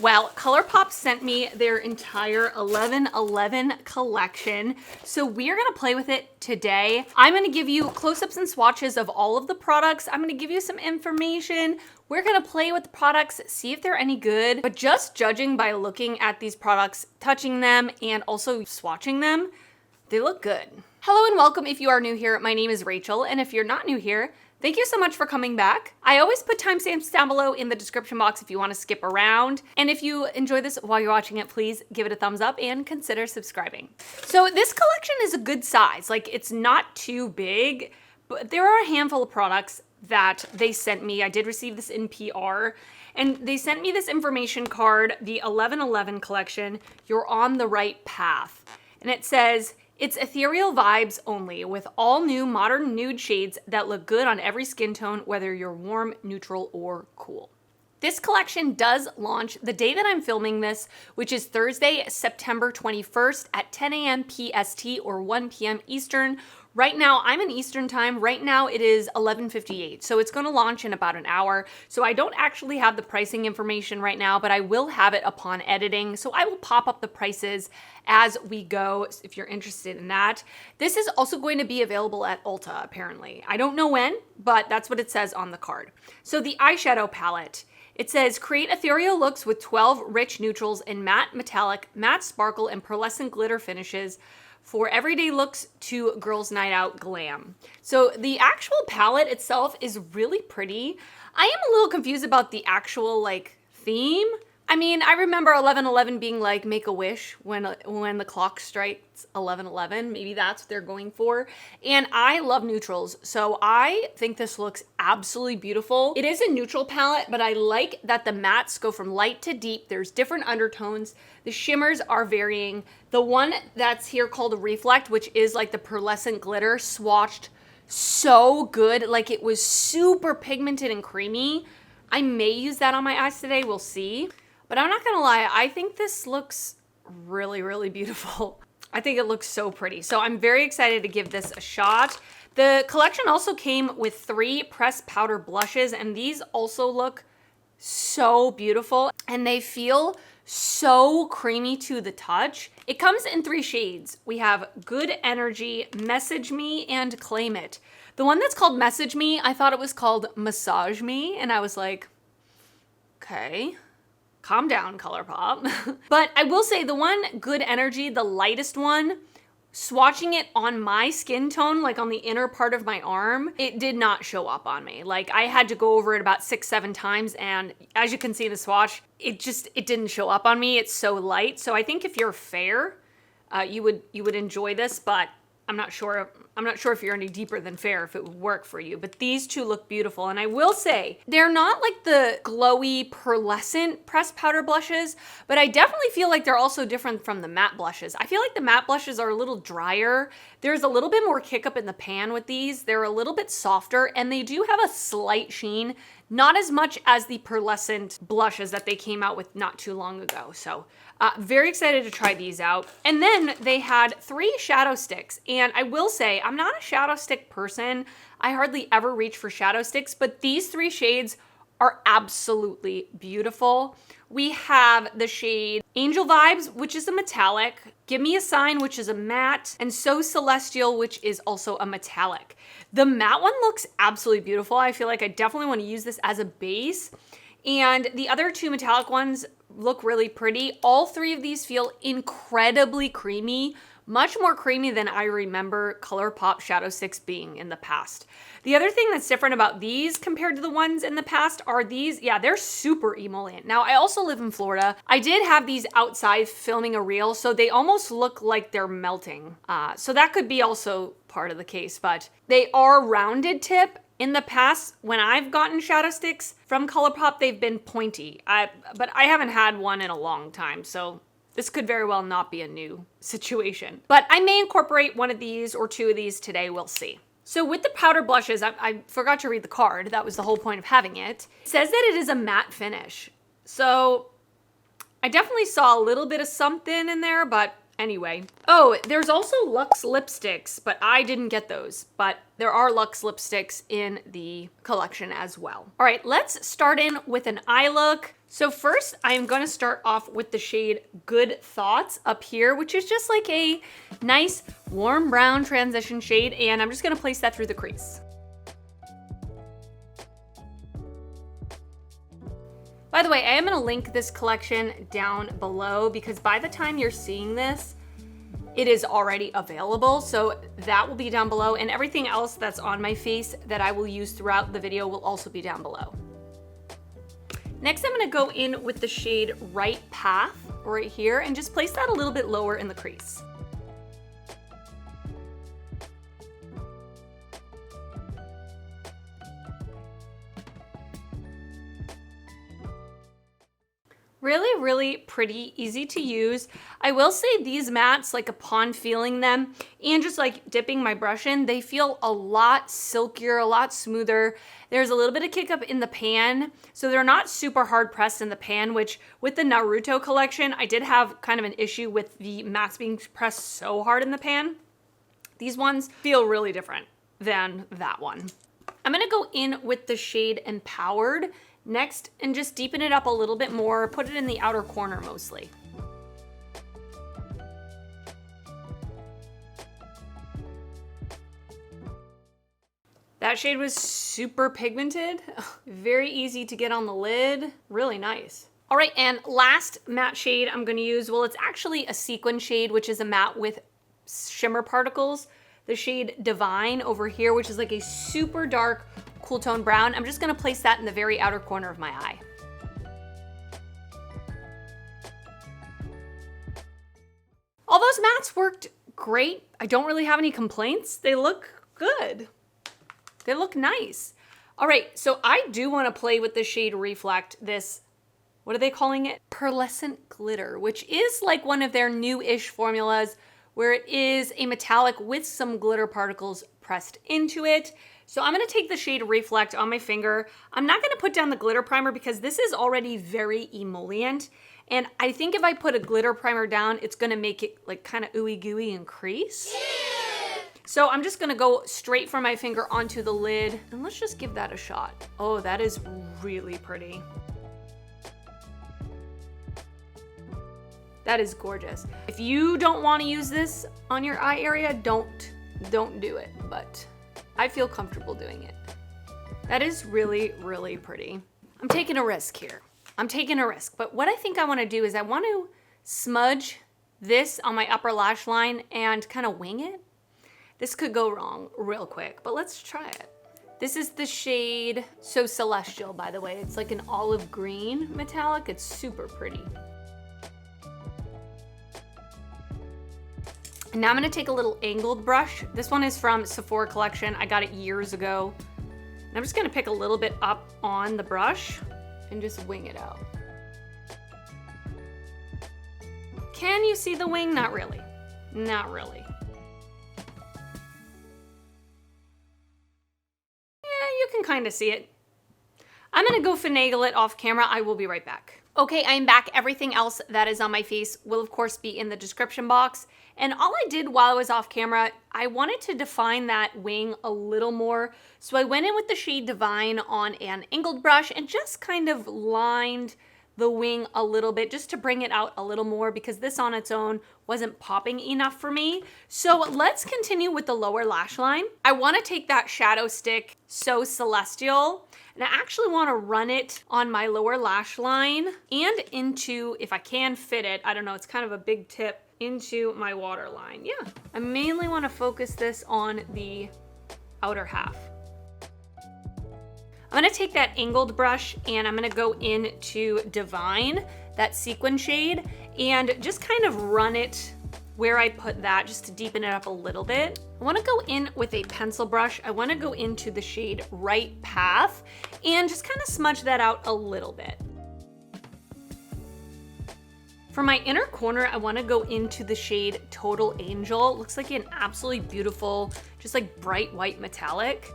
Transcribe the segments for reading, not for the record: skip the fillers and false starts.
Well, ColourPop sent me their entire 11/11 collection, so we are gonna play with it today. I'm gonna give you close-ups and swatches of all of the products. I'm gonna give you some information. We're gonna play with the products, see if they're any good, but just judging by looking at these products, touching them, and also swatching them, they look good. Hello and welcome if you are new here. My name is Rachel, and if you're not new here, thank you so much for coming back. I always put timestamps down below in the description box if you want to skip around. And if you enjoy this while you're watching it, please give it a thumbs up and consider subscribing. So this collection is a good size. Like, it's not too big, but there are a handful of products that they sent me. I did receive this in PR. And they sent me this information card, the 11/11 collection. You're on the right path. And it says, it's ethereal vibes only, with all new modern nude shades that look good on every skin tone, whether you're warm, neutral, or cool. This collection does launch the day that I'm filming this, which is Thursday, September 21st at 10 a.m. PST or 1 p.m. Eastern. Right now, I'm in Eastern time. Right now, it is 11:58, so it's going to launch in about an hour. So I don't actually have the pricing information right now, but I will have it upon editing. So I will pop up the prices as we go if you're interested in that. This is also going to be available at Ulta, apparently. I don't know when, but that's what it says on the card. So the eyeshadow palette. It says, create ethereal looks with 12 rich neutrals in matte, metallic, matte sparkle, and pearlescent glitter finishes for everyday looks to girls' night out glam. So the actual palette itself is really pretty. I am a little confused about the actual theme. I mean, I remember 11/11 being like make a wish when the clock strikes 11/11. Maybe that's what they're going for. And I love neutrals, so I think this looks absolutely beautiful. It is a neutral palette, but I like that the mattes go from light to deep. There's different undertones. The shimmers are varying. The one that's here called Reflect, which is like the pearlescent glitter, swatched so good. Like, it was super pigmented and creamy. I may use that on my eyes today, we'll see. But I'm not gonna lie, I think this looks really, really beautiful. I think it looks so pretty. So I'm very excited to give this a shot. The collection also came with 3 pressed powder blushes, and these also look so beautiful, and they feel so creamy to the touch. It comes in 3 shades. We have Good Energy, Message Me, and Claim It. The one that's called Message Me, I thought it was called Massage Me, and I was like, okay. Calm down, ColourPop. But I will say the one Good Energy, the lightest one, swatching it on my skin tone, like on the inner part of my arm, it did not show up on me. Like, I had to go over it about 6-7 times, and as you can see in the swatch, it didn't show up on me. It's so light. So I think if you're fair, you would enjoy this, but I'm not sure if you're any deeper than fair if it would work for you, but these two look beautiful. And I will say, they're not like the glowy pearlescent pressed powder blushes, but I definitely feel like they're also different from the matte blushes. I feel like the matte blushes are a little drier. There's a little bit more kick up in the pan with these. They're a little bit softer, and they do have a slight sheen, not as much as the pearlescent blushes that they came out with not too long ago. So very excited to try these out. And then they had 3 shadow sticks. And I will say, I'm not a shadow stick person. I hardly ever reach for shadow sticks, but these 3 shades are absolutely beautiful. We have the shade Angel Vibes, which is a metallic, Gimme a Sign, which is a matte, and So Celestial, which is also a metallic. The matte one looks absolutely beautiful. I feel like I definitely want to use this as a base. And the other 2 metallic ones look really pretty. All 3 of these feel incredibly creamy, much more creamy than I remember ColourPop shadow sticks being in the past. The other thing that's different about these compared to the ones in the past are these, yeah, they're super emollient. Now, I also live in Florida. I did have these outside filming a reel, so they almost look like they're melting. So that could be also part of the case, but they are rounded tip. In the past, when I've gotten shadow sticks from ColourPop, they've been pointy. But I haven't had one in a long time, so this could very well not be a new situation. But I may incorporate one of these or 2 of these today, we'll see. So with the powder blushes, I forgot to read the card. That was the whole point of having it. It says that it is a matte finish. So I definitely saw a little bit of something in there, but anyway. Oh, there's also Luxe lipsticks, but I didn't get those. But there are Luxe lipsticks in the collection as well. All right, let's start in with an eye look. So first, I am going to start off with the shade Good Thoughts up here, which is just like a nice warm brown transition shade, and I'm just going to place that through the crease. By the way, I am going to link this collection down below because by the time you're seeing this, it is already available. So that will be down below, and everything else that's on my face that I will use throughout the video will also be down below. Next, I'm going to go in with the shade Right Path right here and just place that a little bit lower in the crease. Really, really pretty, easy to use. I will say these mattes, like upon feeling them and just like dipping my brush in, they feel a lot silkier, a lot smoother. There's a little bit of kick up in the pan, so they're not super hard pressed in the pan, which with the Naruto collection, I did have kind of an issue with the mattes being pressed so hard in the pan. These ones feel really different than that one. I'm gonna go in with the shade Empowered next and just deepen it up a little bit more, put it in the outer corner mostly. That shade was super pigmented, very easy to get on the lid, really nice. All right, and last matte shade I'm gonna use, well, it's actually a sequin shade, which is a matte with shimmer particles. The shade Divine over here, which is like a super dark cool tone brown. I'm just gonna place that in the very outer corner of my eye. All those mattes worked great. I don't really have any complaints. They look good. They look nice. All right, so I do wanna play with the shade Reflect, this, what are they calling it? Pearlescent Glitter, which is like one of their new-ish formulas where it is a metallic with some glitter particles pressed into it. So I'm gonna take the shade Reflect on my finger. I'm not gonna put down the glitter primer because this is already very emollient. And I think if I put a glitter primer down, it's gonna make it like kind of ooey gooey and crease. So I'm just gonna go straight from my finger onto the lid and let's just give that a shot. Oh, that is really pretty. That is gorgeous. If you don't wanna use this on your eye area, don't do it, but I feel comfortable doing it. That is really, really pretty. I'm taking a risk here. I'm taking a risk, but what I think I wanna do is I want to smudge this on my upper lash line and kind of wing it. This could go wrong real quick, but let's try it. This is the shade So Celestial, by the way. It's like an olive green metallic. It's super pretty. And now I'm gonna take a little angled brush. This one is from Sephora collection. I got it years ago. And I'm just gonna pick a little bit up on the brush and just wing it out. Can you see the wing? Not really. Not really. Yeah, you can kind of see it. I'm gonna go finagle it off camera. I will be right back. Okay, I'm back. Everything else that is on my face will of course be in the description box. And all I did while I was off camera, I wanted to define that wing a little more. So I went in with the shade Divine on an angled brush and just kind of lined the wing a little bit just to bring it out a little more because this on its own wasn't popping enough for me. So let's continue with the lower lash line. I wanna take that shadow stick So Celestial and I actually wanna run it on my lower lash line and into, if I can fit it, I don't know, it's kind of a big tip, into my waterline. Yeah, I mainly wanna focus this on the outer half. I'm gonna take that angled brush and I'm gonna go into Divine, that sequin shade, and just kind of run it where I put that just to deepen it up a little bit. I wanna go in with a pencil brush. I wanna go into the shade Right Path and just kind of smudge that out a little bit. For my inner corner, I wanna go into the shade Total Angel. It looks like an absolutely beautiful, just like bright white metallic.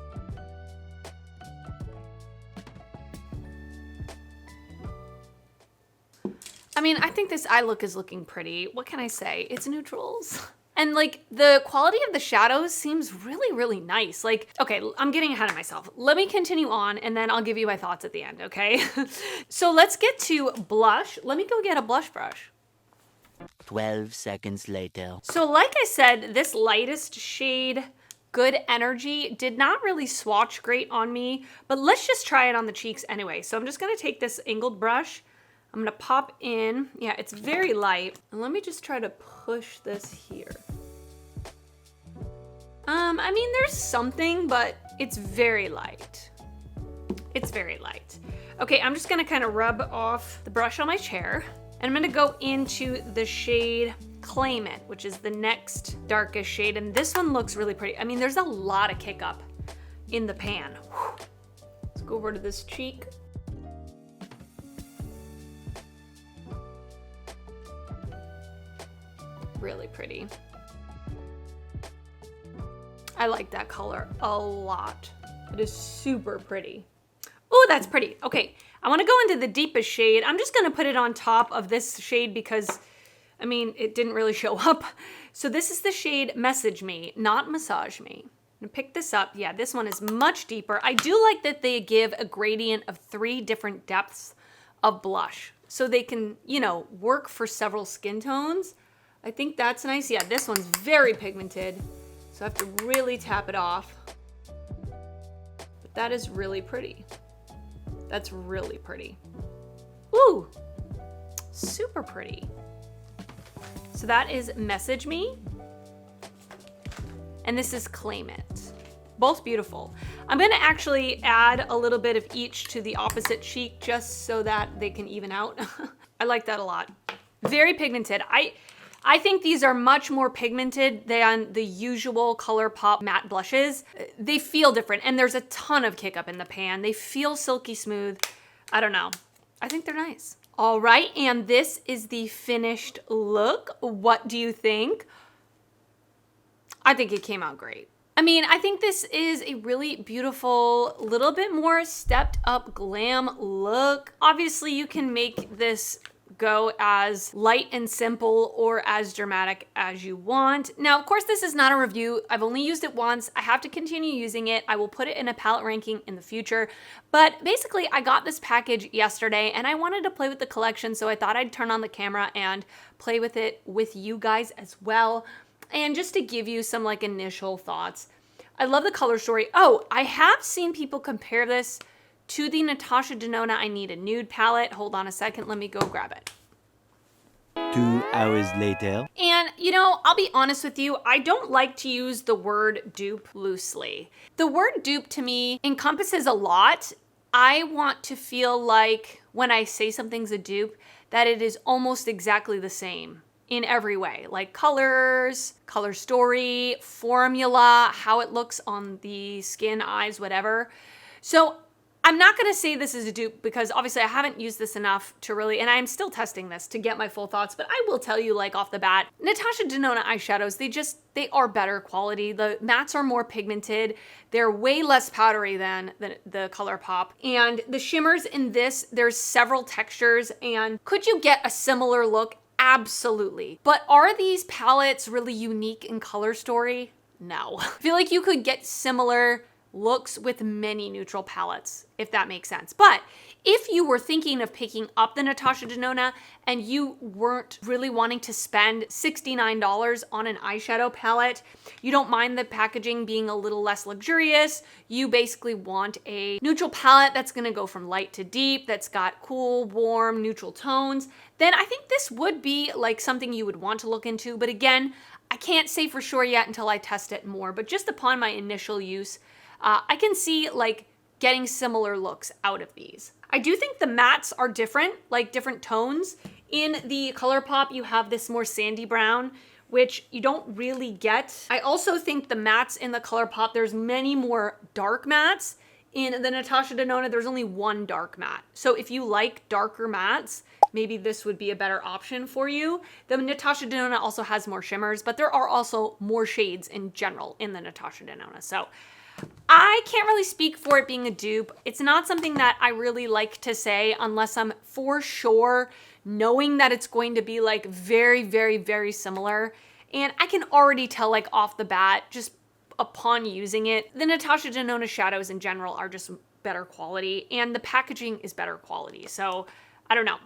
I mean, I think this eye look is looking pretty. What can I say? It's neutrals. And like the quality of the shadows seems really, really nice. Like, okay, I'm getting ahead of myself. Let me continue on and then I'll give you my thoughts at the end, okay? So let's get to blush. Let me go get a blush brush. 12 seconds later. So like I said, this lightest shade, Good Energy, did not really swatch great on me, but let's just try it on the cheeks anyway. So I'm just gonna take this angled brush. I'm gonna pop in, yeah, it's very light. And let me just try to push this here. I mean, there's something, but it's very light. It's very light. Okay, I'm just gonna kind of rub off the brush on my chair, and I'm gonna go into the shade Claim It, which is the next darkest shade, and this one looks really pretty. I mean, there's a lot of kick up in the pan. Whew. Let's go over to this cheek. Really pretty. I like that color a lot. It is super pretty. Oh, that's pretty. Okay, I wanna go into the deepest shade. I'm just gonna put it on top of this shade because, I mean, it didn't really show up. So this is the shade Message Me, not Massage Me. I'm gonna pick this up. Yeah, this one is much deeper. I do like that they give a gradient of 3 different depths of blush. So they can, you know, work for several skin tones. I think that's nice. Yeah, this one's very pigmented. So I have to really tap it off. But that is really pretty. That's really pretty. Ooh, super pretty. So that is Message Me. And this is Claim It. Both beautiful. I'm gonna actually add a little bit of each to the opposite cheek just so that they can even out. I like that a lot. Very pigmented. I think these are much more pigmented than the usual ColourPop matte blushes. They feel different, and there's a ton of kick up in the pan. They feel silky smooth. I don't know. I think they're nice. All right, and this is the finished look. What do you think? I think it came out great. I mean, I think this is a really beautiful, little bit more stepped up glam look. Obviously, you can make this go as light and simple or as dramatic as you want. Now, of course, this is not a review. I've only used it once. I have to continue using it. I will put it in a palette ranking in the future. But basically, I got this package yesterday and I wanted to play with the collection, so I thought I'd turn on the camera and play with it with you guys as well. And just to give you some like initial thoughts. I love the color story. Oh, I have seen people compare this to the Natasha Denona I Need a Nude palette. Hold on a second, let me go grab it. 2 hours later. And you know, I'll be honest with you, I don't like to use the word dupe loosely. The word dupe to me encompasses a lot. I want to feel like when I say something's a dupe, that it is almost exactly the same in every way, like colors, color story, formula, how it looks on the skin, eyes, whatever. So I'm not gonna say this is a dupe because obviously I haven't used this enough to really, and I'm still testing this to get my full thoughts, but I will tell you like off the bat, Natasha Denona eyeshadows, they are better quality. The mattes are more pigmented. They're way less powdery than the ColourPop. And the shimmers in this, there's several textures, and could you get a similar look? Absolutely. But are these palettes really unique in color story? No. I feel like you could get similar looks with many neutral palettes, if that makes sense. But if you were thinking of picking up the Natasha Denona and you weren't really wanting to spend $69 on an eyeshadow palette, you don't mind the packaging being a little less luxurious, you basically want a neutral palette that's gonna go from light to deep, that's got cool, warm, neutral tones, then I think this would be like something you would want to look into. But again, I can't say for sure yet until I test it more, but just upon my initial use, I can see like getting similar looks out of these. I do think the mattes are different, like different tones. In the ColourPop, you have this more sandy brown, which you don't really get. I also think the mattes in the ColourPop, there's many more dark mattes. In the Natasha Denona, there's only one dark matte. So if you like darker mattes, maybe this would be a better option for you. The Natasha Denona also has more shimmers, but there are also more shades in general in the Natasha Denona. So I can't really speak for it being a dupe. It's not something that I really like to say unless I'm for sure knowing that it's going to be like very, very, very similar. And I can already tell like off the bat, just upon using it, the Natasha Denona shadows in general are just better quality and the packaging is better quality. So I don't know.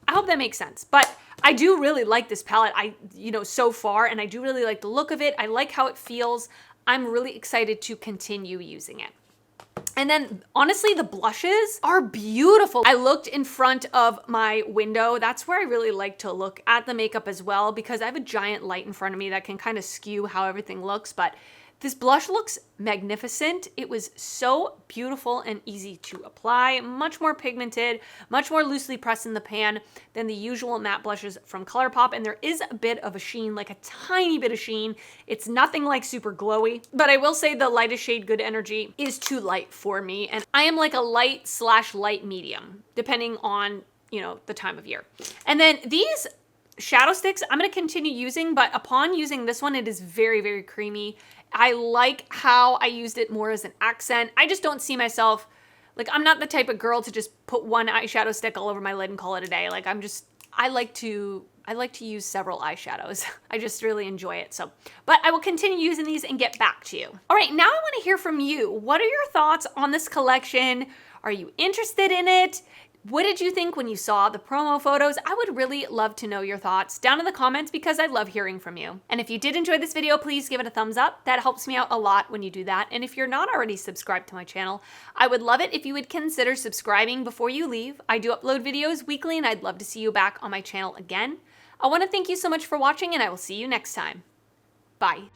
I hope that makes sense. But I do really like this palette, so far, and I do really like the look of it. I like how it feels. I'm really excited to continue using it. And then honestly, the blushes are beautiful. I looked in front of my window. That's where I really like to look at the makeup as well, because I have a giant light in front of me that can kind of skew how everything looks. But this blush looks magnificent. It was so beautiful and easy to apply, much more pigmented, much more loosely pressed in the pan than the usual matte blushes from ColourPop. And there is a bit of a sheen, like a tiny bit of sheen. It's nothing like super glowy, but I will say the lightest shade Good Energy is too light for me. And I am like a light/light medium, depending on, the time of year. And then these shadow sticks I'm going to continue using, but upon using this one, it is very, very creamy. I like how I used it more as an accent. I just don't see myself, like, I'm not the type of girl to just put one eyeshadow stick all over my lid and call it a day. Like, I like to use several eyeshadows. I just really enjoy it. So, but I will continue using these and get back to you. All right, now I want to hear from you. What are your thoughts on this collection? Are you interested in it? What did you think when you saw the promo photos? I would really love to know your thoughts down in the comments because I love hearing from you. And if you did enjoy this video, please give it a thumbs up. That helps me out a lot when you do that. And if you're not already subscribed to my channel, I would love it if you would consider subscribing before you leave. I do upload videos weekly and I'd love to see you back on my channel again. I want to thank you so much for watching and I will see you next time. Bye.